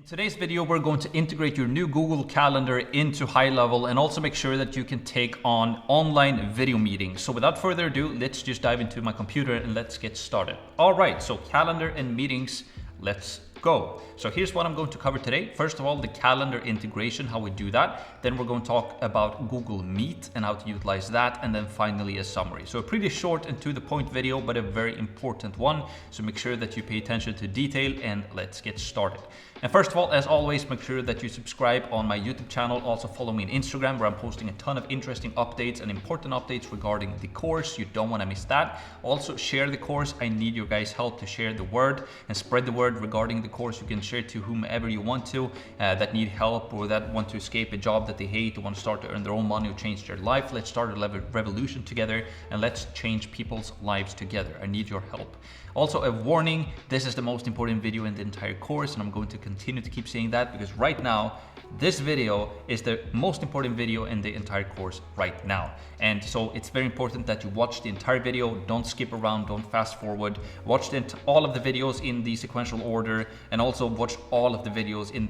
Today's video, we're going to integrate your new Google Calendar into High Level and also make sure that you can take on online video meetings. So without further ado, let's just dive into my computer and let's get started. All right, so calendar and meetings, let's go. So here's what I'm going to cover today. First of all, the calendar integration, how we do that. Then we're going to talk about Google Meet and how to utilize that. And then finally a summary. So a pretty short and to the point video, but a very important one. So make sure that you pay attention to detail and let's get started. And first of all, as always, make sure that you subscribe on my YouTube channel. Also follow me on Instagram where I'm posting a ton of interesting updates and important updates regarding the course. You don't want to miss that. Also share the course. I need your guys' help to share the word and spread the word regarding the course. You can share to whomever you want to that need help or that want to escape a job that they hate, or want to start to earn their own money or change their life. Let's start a revolution together and let's change people's lives together. I need your help. Also a warning, this is the most important video in the entire course, and I'm going to continue to keep saying that because right now this video is the most important video in the entire course right now. And so it's very important that you watch the entire video. Don't skip around, don't fast forward. Watch all of the videos in the sequential order, and also watch all of the videos in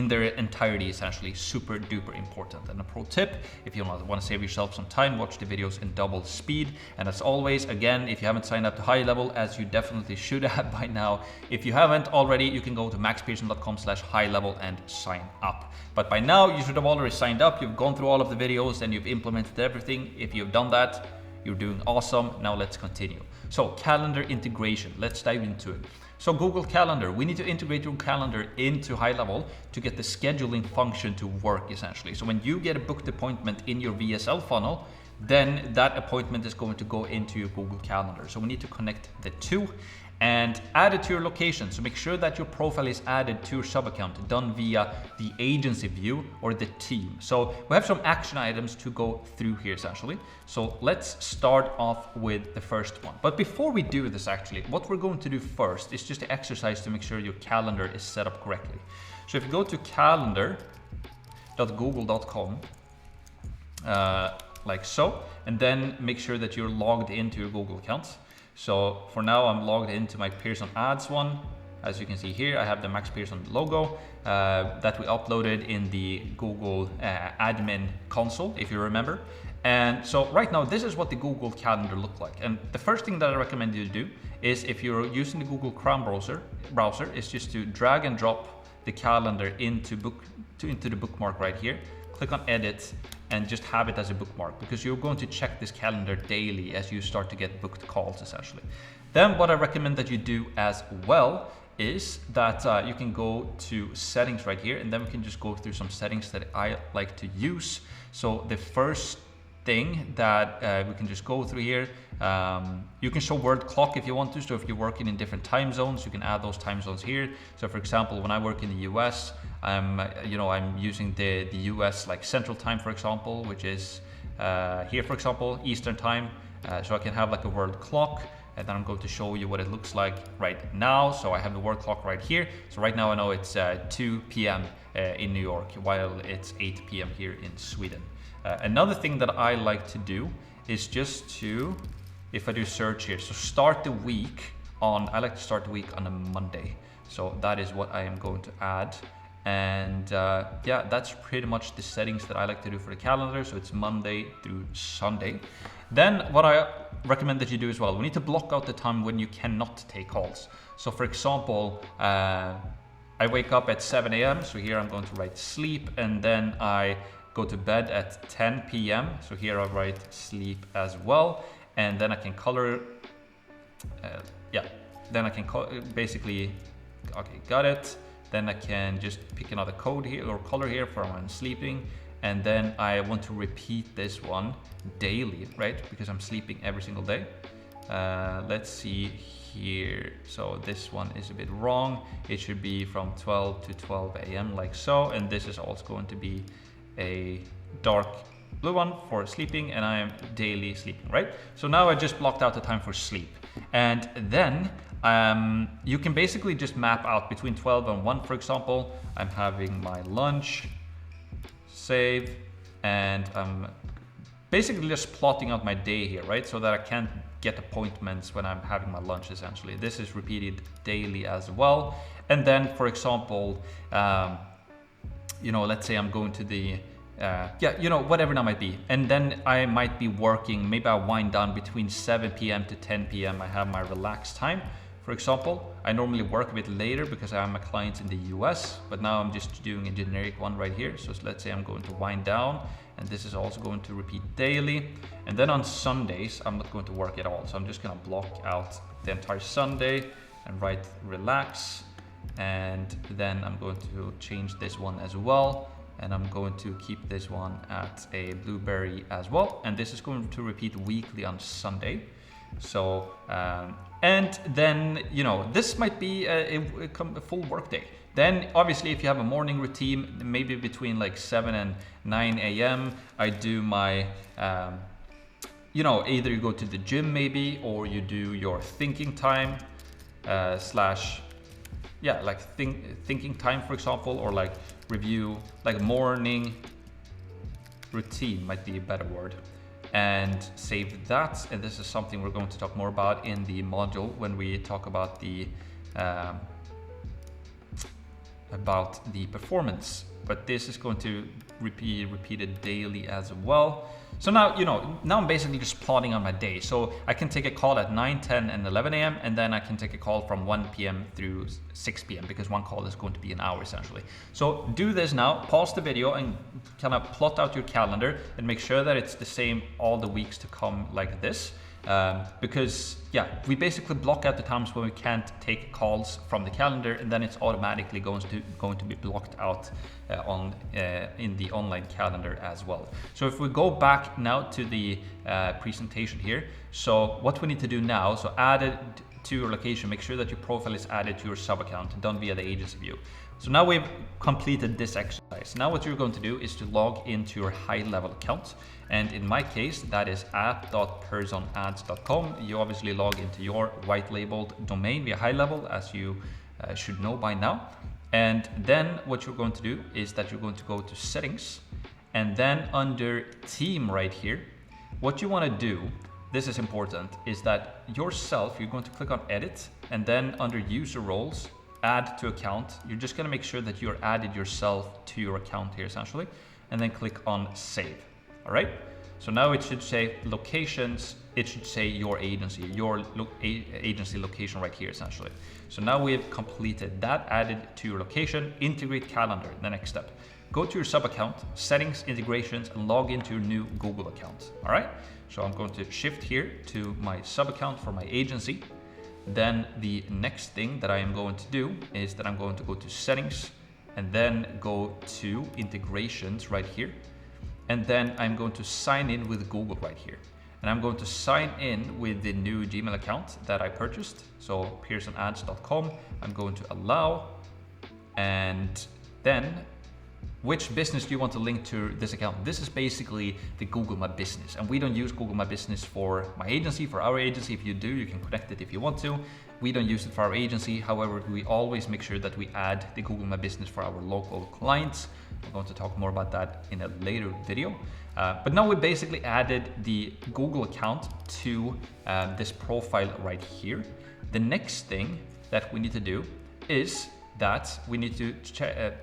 their entirety, essentially. Super duper important. And a pro tip, if you want to save yourself some time, watch the videos in double speed. And as always, again, if you haven't signed up to High Level, as you definitely should have by now, if you haven't already, you can go to maxpearson.com/highlevel and sign up. But by now, you should have already signed up. You've gone through all of the videos and you've implemented everything. If you've done that, you're doing awesome. Now let's continue. So calendar integration, let's dive into it. So Google Calendar, we need to integrate your calendar into High Level to get the scheduling function to work, essentially. So when you get a booked appointment in your VSL funnel, then that appointment is going to go into your Google Calendar. So we need to connect the two and add it to your location. So make sure that your profile is added to your sub account, done via the agency view or the team. So we have some action items to go through here, essentially. So let's start off with the first one. But before we do this, actually, what we're going to do first is just an exercise to make sure your calendar is set up correctly. So if you go to calendar.google.com, like so, and then make sure that you're logged into your Google account. So for now, I'm logged into my Pearson Ads one. As you can see here, I have the Max Pearson logo that we uploaded in the Google admin console, if you remember. And so right now, this is what the Google Calendar looked like. And the first thing that I recommend you to do is, if you're using the Google Chrome browser, is just to drag and drop the calendar into the bookmark right here. Click on edit and just have it as a bookmark, because you're going to check this calendar daily as you start to get booked calls, essentially. Then what I recommend that you do as well is that you can go to settings right here, and then we can just go through some settings that I like to use. So the first thing that we can just go through here, you can show word clock if you want to. So if you're working in different time zones, you can add those time zones here. So for example, when I work in the US, I'm using the US like Central Time, for example, which is here, for example, Eastern Time. So I can have like a word clock, and then I'm going to show you what it looks like right now. So I have the word clock right here. So right now I know it's 2 p.m. In New York, while it's 8 p.m. here in Sweden. Another thing that I like to do is just to, if I do search here, so start the week on, I like to start the week on a Monday. So that is what I am going to add. And yeah, that's pretty much the settings that I like to do for the calendar. So it's Monday through Sunday. Then what I recommend that you do as well, we need to block out the time when you cannot take calls. So for example, I wake up at 7 a.m. So here I'm going to write sleep, and then I go to bed at 10 p.m. So here I'll write sleep as well. And then I can color, then I can basically, okay, got it. Then I can just pick another code here or color here for when I'm sleeping. And then I want to repeat this one daily, right? Because I'm sleeping every single day. Let's see here. So this one is a bit wrong. It should be from 12 to 12 a.m. like so. And this is also going to be a dark blue one for sleeping, and I am daily sleeping, right? So now I just blocked out the time for sleep. And then you can basically just map out between 12 and 1, for example. I'm having my lunch, save, and I'm basically just plotting out my day here, right? So that I can get appointments when I'm having my lunch essentially. This is repeated daily as well. And then for example, you know, let's say I'm going to the, you know, whatever that might be. And then I might be working, maybe I wind down between 7 p.m. to 10 p.m. I have my relaxed time. For example, I normally work a bit later because I have my clients in the US, but now I'm just doing a generic one right here. So let's say I'm going to wind down, and this is also going to repeat daily. And then on Sundays, I'm not going to work at all. So I'm just gonna block out the entire Sunday and write relax. And then I'm going to change this one as well. And I'm going to keep this one at a blueberry as well. And this is going to repeat weekly on Sunday. So, and then, you know, this might be a full workday. Then obviously if you have a morning routine, maybe between like 7 and 9 a.m. I do my, you know, either you go to the gym maybe, or you do your thinking time, slash, yeah, like thinking time, for example, or like review, like morning routine might be a better word. And save that. And this is something we're going to talk more about in the module when we talk about the performance. But this is going to be repeated daily as well. So now, you know, now I'm basically just plotting on my day. So I can take a call at 9, 10, and 11 a.m. and then I can take a call from 1 p.m. through 6 p.m. because one call is going to be an hour essentially. So do this now, pause the video and kind of plot out your calendar and make sure that it's the same all the weeks to come like this. Because yeah, we basically block out the times when we can't take calls from the calendar, and then it's automatically going to be blocked out in the online calendar as well. So if we go back now to the presentation here, so what we need to do now, so add it to your location, make sure that your profile is added to your sub account, done via the agency view. So now we've completed this exercise. Now what you're going to do is to log into your high level account. And in my case, that is app.personads.com. You obviously log into your white labeled domain via high level, as you should know by now. And then what you're going to do is that you're going to go to settings, and then under team right here, what you want to do, this is important, is that yourself, you're going to click on edit, and then under user roles, add to account. You're just going to make sure that you're added yourself to your account here essentially, and then click on save. All right. So now it should say locations. It should say your agency, your agency location right here essentially. So now we have completed that, added to your location, integrate calendar. The next step, go to your sub account, settings, integrations, and log into your new Google account. All right. So I'm going to shift here to my sub account for my agency. Then the next thing that I am going to do is that I'm going to go to settings and then go to integrations right here. And then I'm going to sign in with Google right here. And I'm going to sign in with the new Gmail account that I purchased. So pearsonads.com, I'm going to allow. And then which business do you want to link to this account? This is basically the Google My Business. And we don't use Google My Business for my agency, for our agency. If you do, you can connect it if you want to. We don't use it for our agency. However, we always make sure that we add the Google My Business for our local clients. I'm going to talk more about that in a later video. But now we basically added the Google account to this profile right here. The next thing that we need to do is that we need to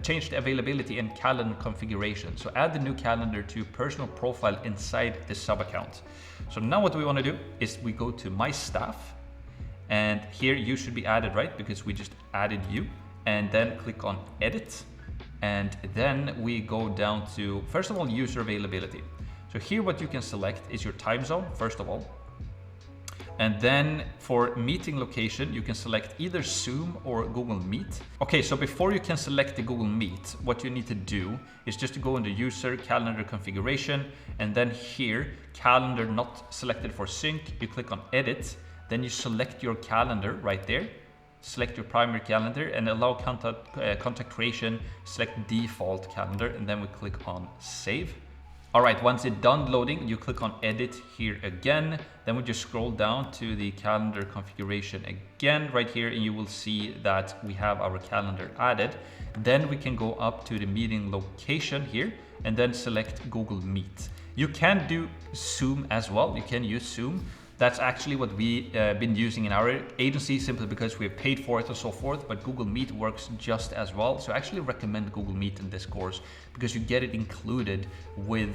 change the availability and calendar configuration. So add the new calendar to personal profile inside the sub account. So now what we want to do is we go to my staff, and here you should be added, right? Because we just added you, and then click on edit. And then we go down to, first of all, user availability. So here what you can select is your time zone, first of all. And then for meeting location, you can select either Zoom or Google Meet. Okay, so before you can select the Google Meet, what you need to do is just to go into user calendar configuration, and then here, calendar not selected for sync, you click on edit, then you select your calendar right there. Select your primary calendar and allow contact creation, select default calendar, and then we click on save. All right, once it's done loading, you click on edit here again. Then we just scroll down to the calendar configuration again right here, and you will see that we have our calendar added. Then we can go up to the meeting location here and then select Google Meet. You can do Zoom as well. You can use Zoom. That's actually what we been using in our agency, simply because we have paid for it and so forth, but Google Meet works just as well. So I actually recommend Google Meet in this course because you get it included with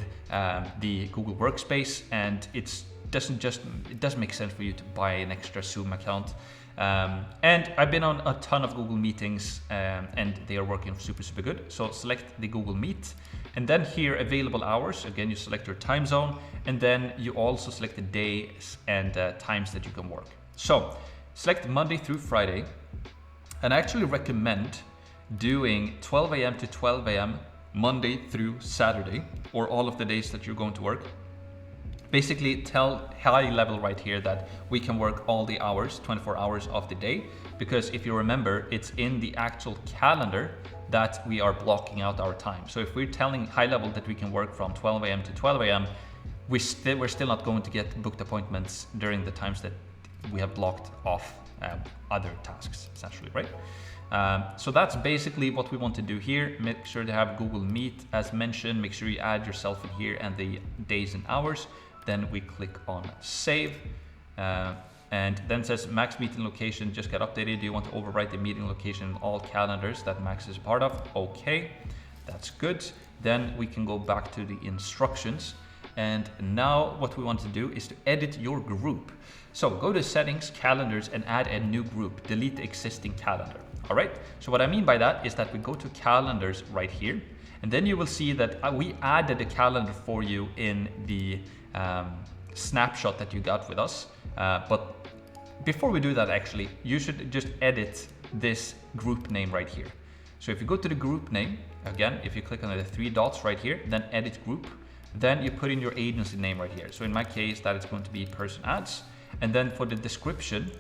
the Google Workspace, and it doesn't make sense for you to buy an extra Zoom account. And I've been on a ton of Google meetings and they are working super good. So select the Google Meet, and then here available hours, again you select your time zone, and then you also select the days and times that you can work. So select Monday through Friday, and I actually recommend doing 12 a.m. to 12 a.m. Monday through Saturday, or all of the days that you're going to work. Basically tell high level right here that we can work all the hours, 24 hours of the day, because if you remember, it's in the actual calendar that we are blocking out our time. So if we're telling high level that we can work from 12 a.m. to 12 a.m., we're still not going to get booked appointments during the times that we have blocked off other tasks, essentially, right? So that's basically what we want to do here. Make sure to have Google Meet as mentioned. Make sure you add yourself in here and the days and hours. Then we click on save, and then it says Max meeting location just got updated. Do you want to overwrite the meeting location in all calendars that Max is a part of? Okay, that's good. Then we can go back to the instructions, and now what we want to do is to edit your group. So go to settings, calendars, and add a new group. Delete the existing calendar. All right, so what I mean by that is that we go to calendars right here, and then you will see that we added a calendar for you in the snapshot that you got with us. But before we do that, actually, you should just edit this group name right here. So if you go to the group name, again, if you click on the three dots right here, then edit group, then you put in your agency name right here. So in my case, that is going to be Person Ads. And then for the description,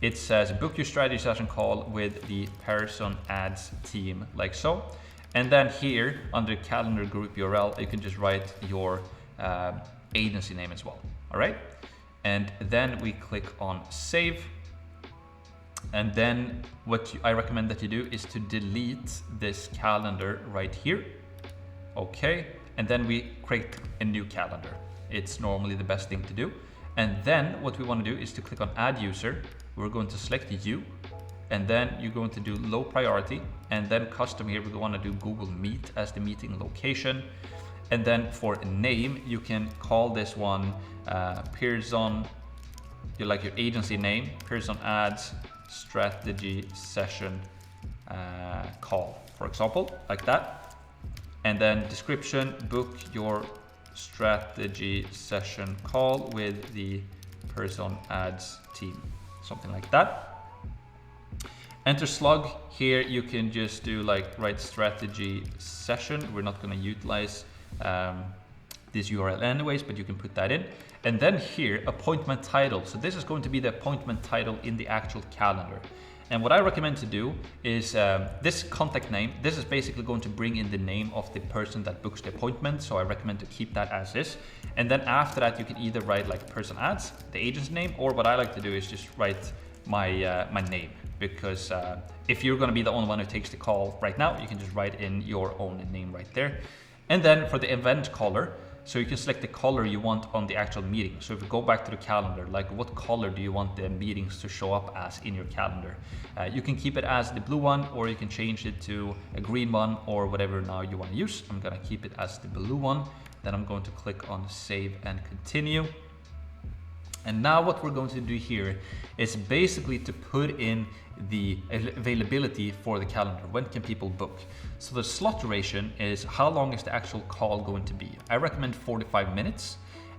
it says book your strategy session call with the Person Ads team, like so. And then here under calendar group URL, you can just write your agency name as well. All right, and then we click on save, and then what I recommend that you do is to delete this calendar right here. Okay, and then we create a new calendar. It's normally the best thing to do. And then what we want to do is to click on add user. We're going to select you, and then you're going to do low priority, and then custom here we want to do Google Meet as the meeting location. And then for name, you can call this one Pearson, you like your agency name, Pearson Ads Strategy Session Call, for example, like that. And then description, book your strategy session call with the Pearson Ads team, something like that. Enter slug. Here you can just do like write strategy session. We're not going to utilize this URL anyways, but you can put that in. And then here, appointment title. So this is going to be the appointment title in the actual calendar. And what I recommend to do is this contact name. This is basically going to bring in the name of the person that books the appointment. So I recommend to keep that as is. And then after that, you can either write like Person Ads, the agent's name, or what I like to do is just write my my name. Because if you're going to be the only one who takes the call right now, you can just write in your own name right there. And then for the event color, so you can select the color you want on the actual meeting. So if you go back to the calendar, like what color do you want the meetings to show up as in your calendar? You can keep it as the blue one, or you can change it to a green one, or whatever now you want to use. I'm going to keep it as the blue one. Then I'm going to click on save and continue. And now what we're going to do here is basically to put in the availability for the calendar. When can people book? So the slot duration is how long is the actual call going to be. I recommend 45 minutes.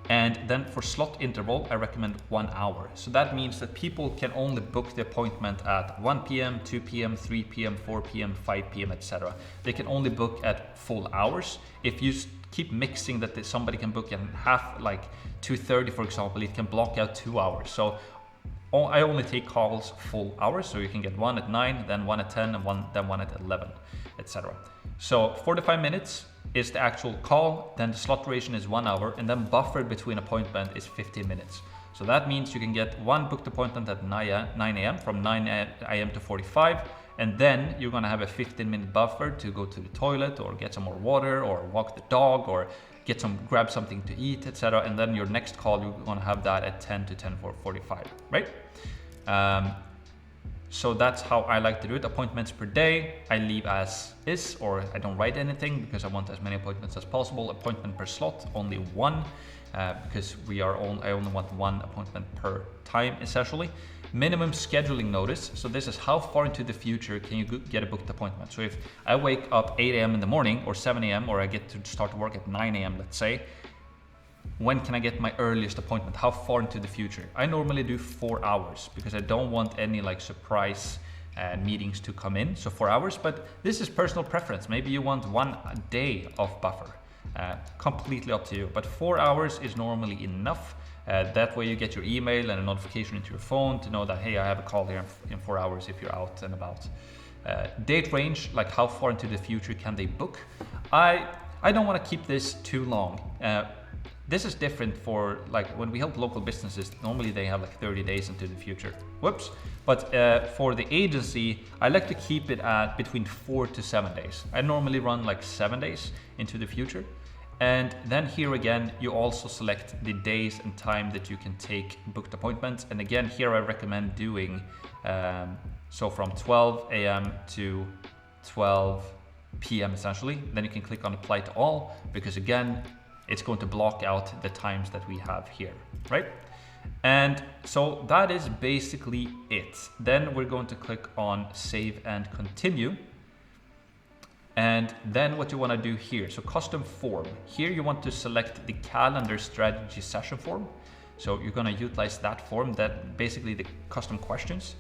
And then for slot interval, I recommend 1 hour. So that means that people can only book the appointment at 1 p.m., 2 p.m., 3 p.m., 4 p.m., 5 p.m., etc. They can only book at full hours. If you keep mixing that somebody can book in half, like 2:30 for example, it can block out 2 hours. So I only take calls full hours, so you can get one at 9, then one at 10, and then one at 11, etc. So 45 minutes is the actual call, then the slot duration is 1 hour, and then buffered between appointment is 15 minutes. So that means you can get one booked appointment at 9 a.m. from 9 a.m. to 45, and then you're gonna have a 15-minute buffer to go to the toilet or get some more water or walk the dog or grab something to eat, etc. And then your next call, you're gonna have that at 10 to 10:45, right? So that's how I like to do it. Appointments per day, I leave as is, or I don't write anything because I want as many appointments as possible. Appointment per slot, only one, because I only want one appointment per time, essentially. Minimum scheduling notice. So this is how far into the future can you get a booked appointment. So if I wake up 8 a.m. in the morning or 7 a.m. or I get to start work at 9 a.m., let's say, when can I get my earliest appointment? How far into the future? I normally do 4 hours because I don't want any like surprise meetings to come in. So 4 hours, but this is personal preference. Maybe you want 1 day of buffer. Completely up to you. But 4 hours is normally enough. That way you get your email and a notification into your phone to know that, hey, I have a call here in 4 hours if you're out and about. Date range, like how far into the future can they book? I don't want to keep this too long. This is different for like when we help local businesses, normally they have like 30 days into the future. Whoops. But for the agency, I like to keep it at between 4 to 7 days. I normally run like 7 days into the future. And then here again, you also select the days and time that you can take booked appointments. And again, here I recommend doing, so from 12 a.m. to 12 p.m. essentially. Then you can click on apply to all, because again, it's going to block out the times that we have here, right? And so that is basically it. Then we're going to click on save and continue. And then what you want to do here, so custom form. Here you want to select the calendar strategy session form. So you're going to utilize that form, that basically the custom questions.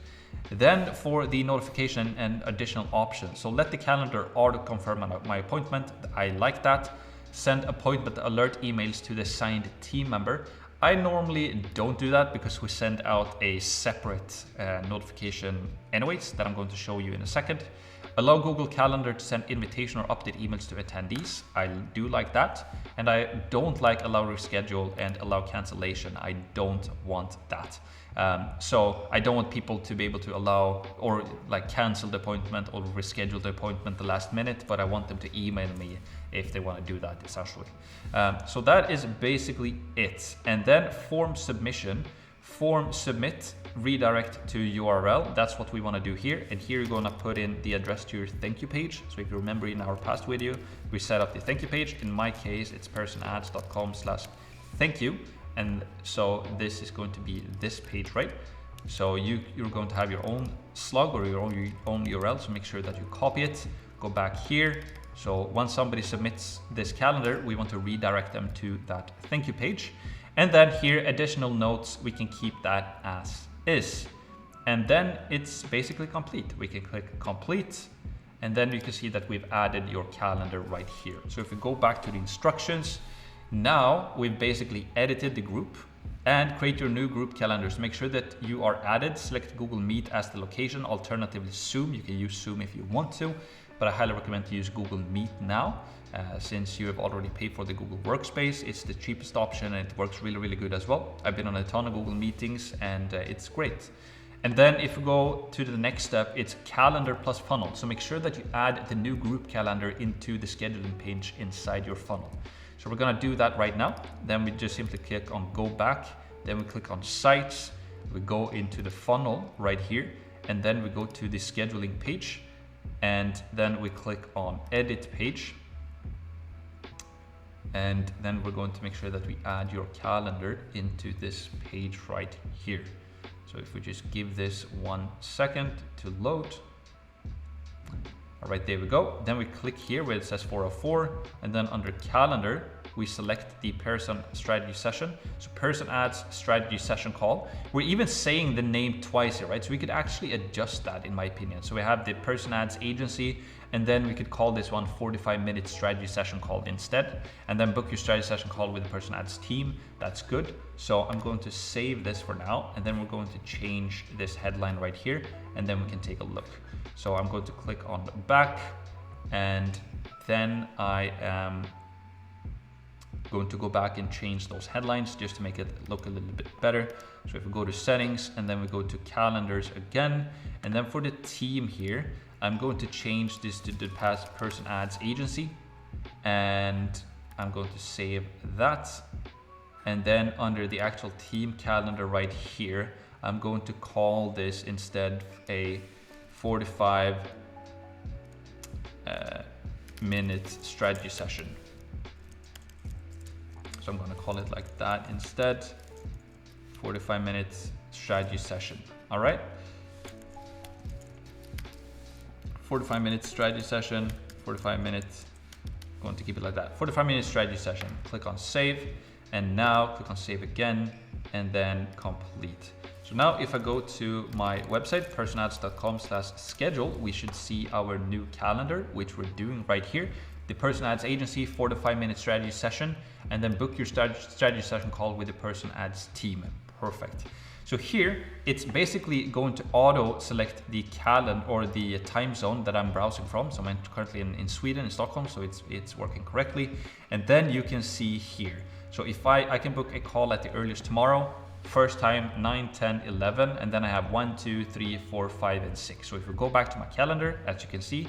Then for the notification and additional options. So let the calendar auto confirm my appointment. I like that. Send appointment alert emails to the assigned team member. I normally don't do that because we send out a separate notification anyways that I'm going to show you in a second. Allow Google Calendar to send invitation or update emails to attendees. I do like that. And I don't like allow reschedule and allow cancellation. I don't want that. So I don't want people to be able to allow or like cancel the appointment or reschedule the appointment the last minute, but I want them to email me if they want to do that essentially. So that is basically it. And then form submission, form submit, redirect to URL. That's what we want to do here. And here you're going to put in the address to your thank you page. So if you remember in our past video, we set up the thank you page. In my case, it's personads.com/thank you. And so this is going to be this page, right? So you're going to have your own slug or your own URL. So make sure that you copy it, go back here. So once somebody submits this calendar, we want to redirect them to that thank you page. And then here, additional notes, we can keep that as is. And then it's basically complete. We can click complete. And then you can see that we've added your calendar right here. So if we go back to the instructions, now we've basically edited the group and create your new group calendars. Make sure that you are added, select Google Meet as the location, alternatively Zoom. You can use Zoom if you want to, but I highly recommend to use Google Meet now. Since you have already paid for the Google Workspace, it's the cheapest option and it works really, really good as well. I've been on a ton of Google meetings and it's great. And then if we go to the next step, it's calendar plus funnel. So make sure that you add the new group calendar into the scheduling page inside your funnel. So we're gonna do that right now. Then we just simply click on go back. Then we click on sites. We go into the funnel right here. And then we go to the scheduling page. And then we click on edit page. And then we're going to make sure that we add your calendar into this page right here. So if we just give this 1 second to load. All right, there we go. Then we click here where it says 404, and then under calendar, we select the person strategy session. So person adds strategy session call. We're even saying the name twice here, right? So we could actually adjust that in my opinion. So we have the person adds agency, and then we could call this one 45-minute strategy session call instead, and then book your strategy session call with the person adds team. That's good. So I'm going to save this for now, and then we're going to change this headline right here, and then we can take a look. So I'm going to click on back, and then I am going to go back and change those headlines just to make it look a little bit better. So if we go to settings and then we go to calendars again, and then for the team here, I'm going to change this to the past person adds agency, and I'm going to save that. And then under the actual team calendar right here, I'm going to call this instead a 45 minute strategy session. So I'm going to call it like that instead, 45 minutes strategy session. All right. 45 minutes strategy session, 45 minutes, going to keep it like that. 45 minute strategy session, click on save, and now click on save again, and then complete. So now if I go to my website, personads.com/schedule, we should see our new calendar, which we're doing right here. The Person Ads Agency 45 minute strategy session, and then book your strategy session call with the Person Ads team. Perfect. So here, it's basically going to auto select the calendar or the time zone that I'm browsing from. So I'm currently in Sweden, in Stockholm, so it's working correctly. And then you can see here. So if I can book a call at the earliest tomorrow, first time 9, 10, 11, and then I have 1, 2, 3, 4, 5, and 6. So if we go back to my calendar, as you can see,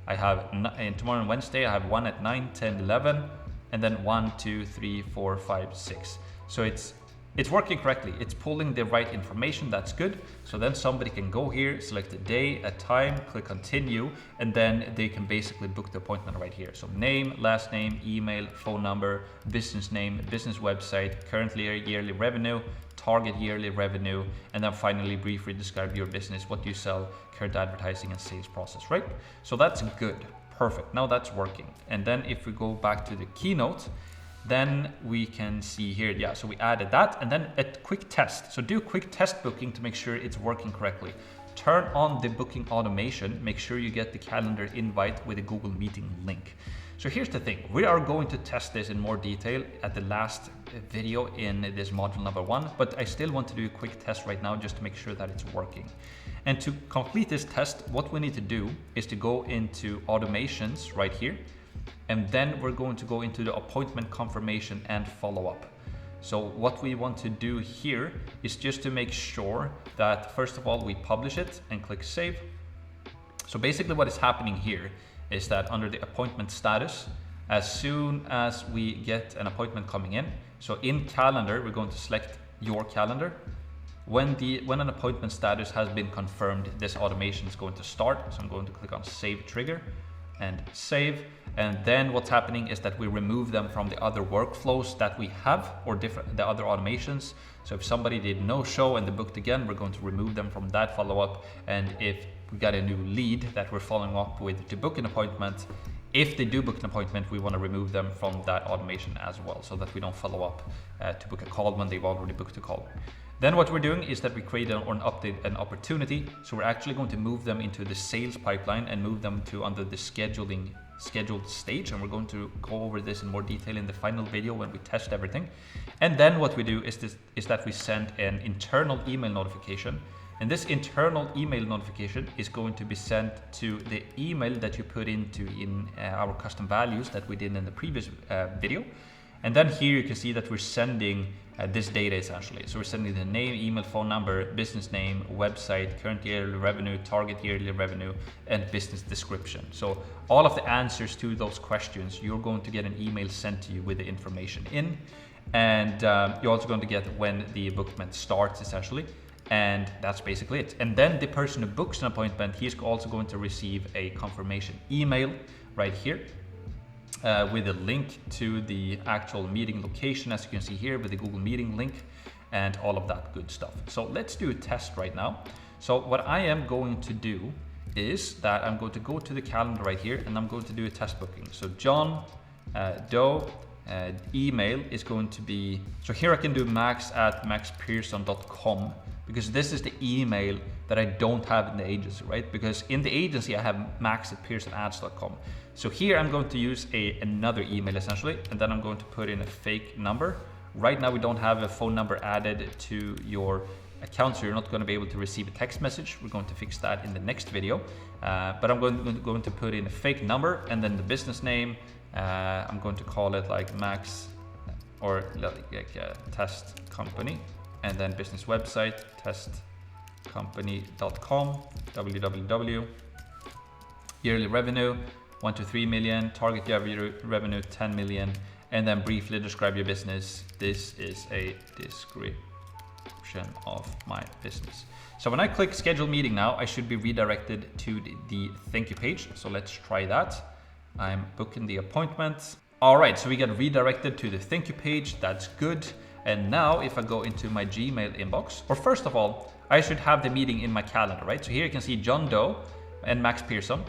I have tomorrow and Wednesday, I have one at 9, 10, 11, and then 1, 2, 3, 4, 5, 6. So it's working correctly. It's pulling the right information. That's good. So then somebody can go here, select a day, a time, click continue, and then they can basically book the appointment right here. So name, last name, email, phone number, business name, business website, currently yearly revenue, target yearly revenue, and then finally briefly describe your business, what you sell, current advertising and sales process, right? So that's good. Perfect. Now that's working. And then if we go back to the keynote, then we can see here, yeah, so we added that, and then a quick test. So do a quick test booking to make sure it's working correctly. Turn on the booking automation, make sure you get the calendar invite with a Google Meeting link. So here's the thing, we are going to test this in more detail at the last video in this module number 1, but I still want to do a quick test right now just to make sure that it's working. And to complete this test, what we need to do is to go into automations right here, and then we're going to go into the appointment confirmation and follow-up. So what we want to do here is just to make sure that first of all we publish it and click save. So basically what is happening here is that under the appointment status, as soon as we get an appointment coming in, so in calendar we're going to select your calendar. When an appointment status has been confirmed, this automation is going to start. So I'm going to click on save trigger and save. And then what's happening is that we remove them from the other workflows that we have, or the other automations. So if somebody did no show and they booked again, we're going to remove them from that follow-up. And if we got a new lead that we're following up with to book an appointment, if they do book an appointment, we want to remove them from that automation as well, so that we don't follow up to book a call when they've already booked a call. Then what we're doing is that we create an opportunity. So we're actually going to move them into the sales pipeline and move them to under the scheduled stage. And we're going to go over this in more detail in the final video when we test everything. And then what we do is that we send an internal email notification. And this internal email notification is going to be sent to the email that you put in our custom values that we did in the previous video. And then here you can see that we're sending this data essentially. So we're sending the name, email, phone number, business name, website, current yearly revenue, target yearly revenue, and business description. So all of the answers to those questions, you're going to get an email sent to you with the information in. And you're also going to get when the appointment starts essentially. And that's basically it. And then the person who books an appointment, he's also going to receive a confirmation email right here. With a link to the actual meeting location, as you can see here, with the Google Meeting link and all of that good stuff. So let's do a test right now. So what I am going to do is that I'm going to go to the calendar right here and I'm going to do a test booking. So John Doe email is going to be, so here I can do max@maxpearson.com because this is the email that I don't have in the agency, right? Because in the agency I have max@pearsonads.com. So here I'm going to use another email essentially, and then I'm going to put in a fake number. Right now we don't have a phone number added to your account, so you're not going to be able to receive a text message. We're going to fix that in the next video. But I'm going to put in a fake number and then the business name. I'm going to call it like Max or like test company, and then business website testcompany.com, www, yearly revenue 1 to 3 million, target yearly revenue 10 million, and then briefly describe your business. This is a description of my business. So when I click schedule meeting now, I should be redirected to the thank you page. So let's try that. I'm booking the appointment. All right, so we get redirected to the thank you page. That's good. And now if I go into my Gmail inbox, or first of all, I should have the meeting in my calendar, right? So here you can see John Doe and Max Pearson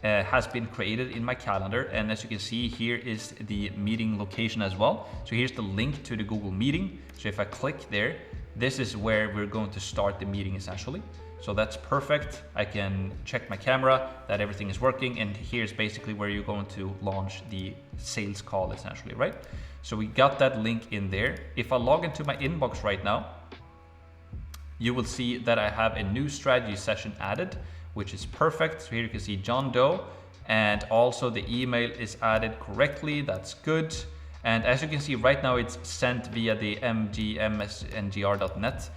has been created in my calendar. And as you can see, here is the meeting location as well. So here's the link to the Google Meeting. So if I click there, this is where we're going to start the meeting essentially. So that's perfect. I can check my camera that everything is working. And here's basically where you're going to launch the sales call essentially, right? So we got that link in there. If I log into my inbox right now, you will see that I have a new strategy session added, which is perfect. So here you can see John Doe, and also the email is added correctly. That's good. And as you can see right now, it's sent via the mgmsngr.net.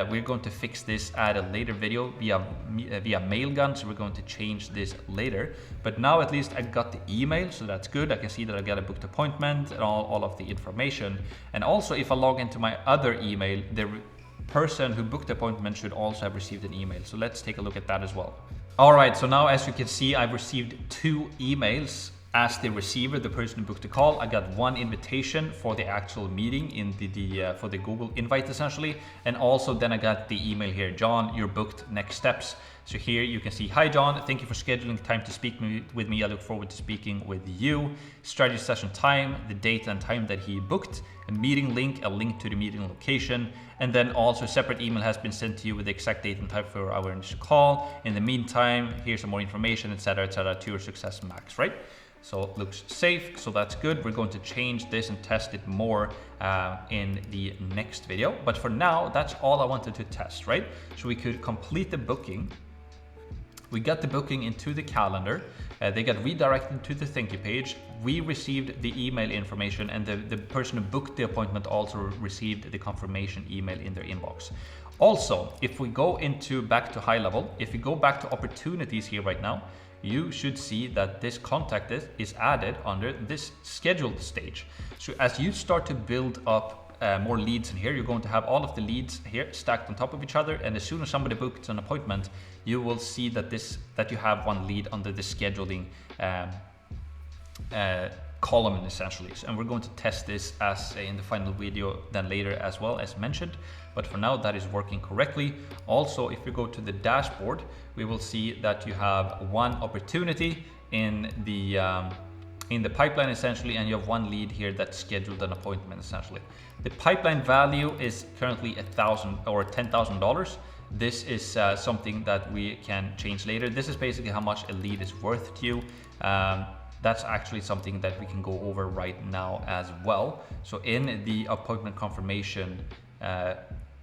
We're going to fix this at a later video via Mailgun, so we're going to change this later. But now at least I got the email, so that's good. I can see that I got a booked appointment and all of the information. And also if I log into my other email, the person who booked the appointment should also have received an email. So let's take a look at that as well. All right, so now as you can see, I've received 2 emails. As the receiver, the person who booked the call, I got 1 invitation for the actual meeting in for the Google invite essentially, and also then I got the email here, John, you're booked, next steps. So here you can see, hi John, thank you for scheduling time to speak with me. I look forward to speaking with you. Strategy session time, the date and time that he booked, a meeting link, a link to the meeting location, and then also a separate email has been sent to you with the exact date and time for our initial call. In the meantime, here's some more information, etc., to your success max, right? So it looks safe, so that's good. We're going to change this and test it more in the next video. But for now, that's all I wanted to test, right? So we could complete the booking. We got the booking into the calendar. They got redirected to the thank you page. We received the email information, and the person who booked the appointment also received the confirmation email in their inbox. Also, if we go into back to high level, if we go back to opportunities here right now, you should see that this contact is added under this scheduled stage. So as you start to build up more leads in here, you're going to have all of the leads here stacked on top of each other. And as soon as somebody books an appointment, you will see that you have 1 lead under the scheduling column essentially. And we're going to test this as in the final video then later as well as mentioned. But for now, that is working correctly. Also, if you go to the dashboard, we will see that you have 1 opportunity in the pipeline essentially, and you have 1 lead here that scheduled an appointment essentially. The pipeline value is currently $1,000 or $10,000. This is something that we can change later. This is basically how much a lead is worth to you. That's actually something that we can go over right now as well. So in the appointment confirmation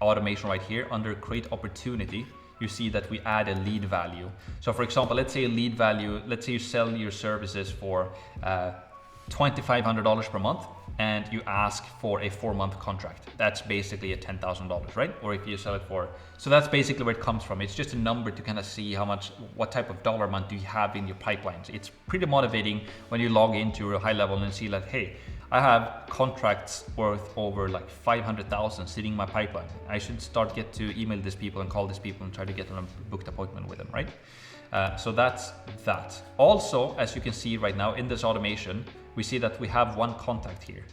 automation right here under create opportunity, you see that we add a lead value. So for example, let's say a lead value, let's say you sell your services for $2,500 per month and you ask for a 4-month contract. That's basically a $10,000, right? Or if you sell it for, so that's basically where it comes from. It's just a number to kind of see what type of dollar amount do you have in your pipelines. It's pretty motivating when you log into your high level and see like, hey, I have contracts worth over like 500,000 sitting in my pipeline. I should start to email these people and call these people and try to get a booked appointment with them, right? So that's that. Also, as you can see right now in this automation, we see that we have 1 contact here.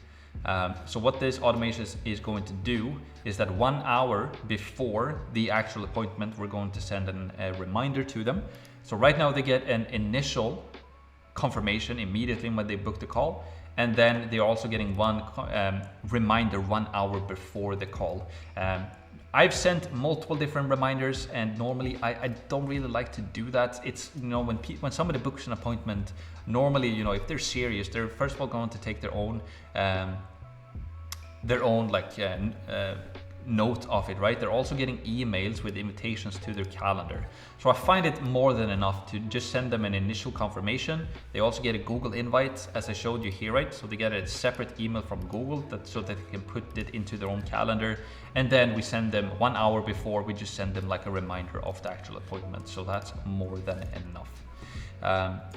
So what this automation is going to do is that 1 hour before the actual appointment, we're going to send a reminder to them. So right now they get an initial confirmation immediately when they book the call. And then they're also getting 1 reminder 1 hour before the call. I've sent multiple different reminders, and normally I don't really like to do that. It's, you know, when somebody books an appointment, normally, you know, if they're serious, they're first of all going to take their own like note of it, right? They're also getting emails with invitations to their calendar. So I find it more than enough to just send them an initial confirmation. They also get a Google invite, as I showed you here, right? So they get a separate email from Google so that they can put it into their own calendar. And then we send them 1 hour before, we just send them like a reminder of the actual appointment. So that's more than enough.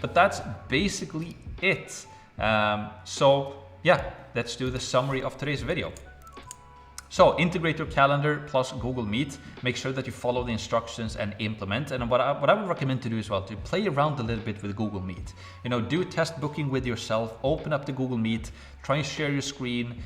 But that's basically it. So yeah, let's do the summary of today's video. So integrate your calendar plus Google Meet. Make sure that you follow the instructions and implement. And what I would recommend to do as well, to play around a little bit with Google Meet. You know, do test booking with yourself. Open up the Google Meet. Try and share your screen.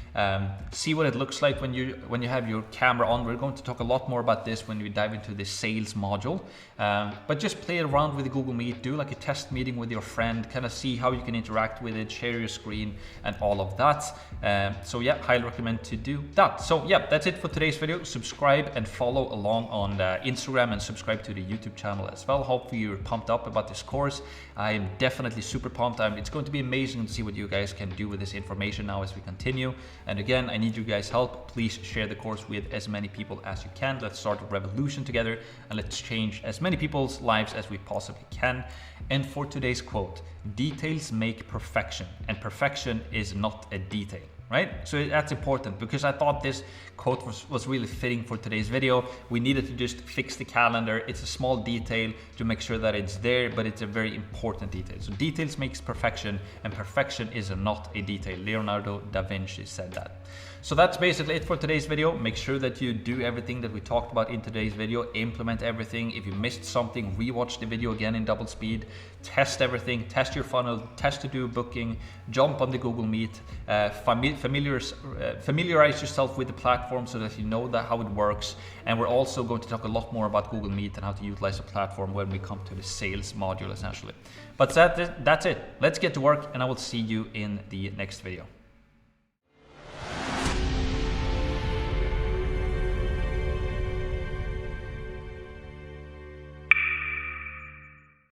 See what it looks like when you have your camera on. We're going to talk a lot more about this when we dive into the sales module. But just play around with the Google Meet. Do like a test meeting with your friend. Kind of see how you can interact with it. Share your screen and all of that. So yeah, highly recommend to do that. So yeah, that's it for today's video. Subscribe and follow along on Instagram and subscribe to the YouTube channel as well. Hopefully you're pumped up about this course. I am definitely super pumped. It's going to be amazing to see what you guys can do with this information now as we continue. And again, I need you guys' help. Please share the course with as many people as you can. Let's start a revolution together and let's change as many people's lives as we possibly can. And for today's quote, details make perfection, and perfection is not a detail. Right? So that's important, because I thought this quote was really fitting for today's video. We needed to just fix the calendar. It's a small detail to make sure that it's there, but it's a very important detail. So details makes perfection, and perfection is not a detail. Leonardo da Vinci said that. So that's basically it for today's video. Make sure that you do everything that we talked about in today's video. Implement everything. If you missed something, rewatch the video again in double speed. Test everything. Test your funnel. Test to do booking. Jump on the Google Meet. Familiarize yourself with the platform so that you know how it works. And we're also going to talk a lot more about Google Meet and how to utilize the platform when we come to the sales module, essentially. But that's it. Let's get to work, and I will see you in the next video.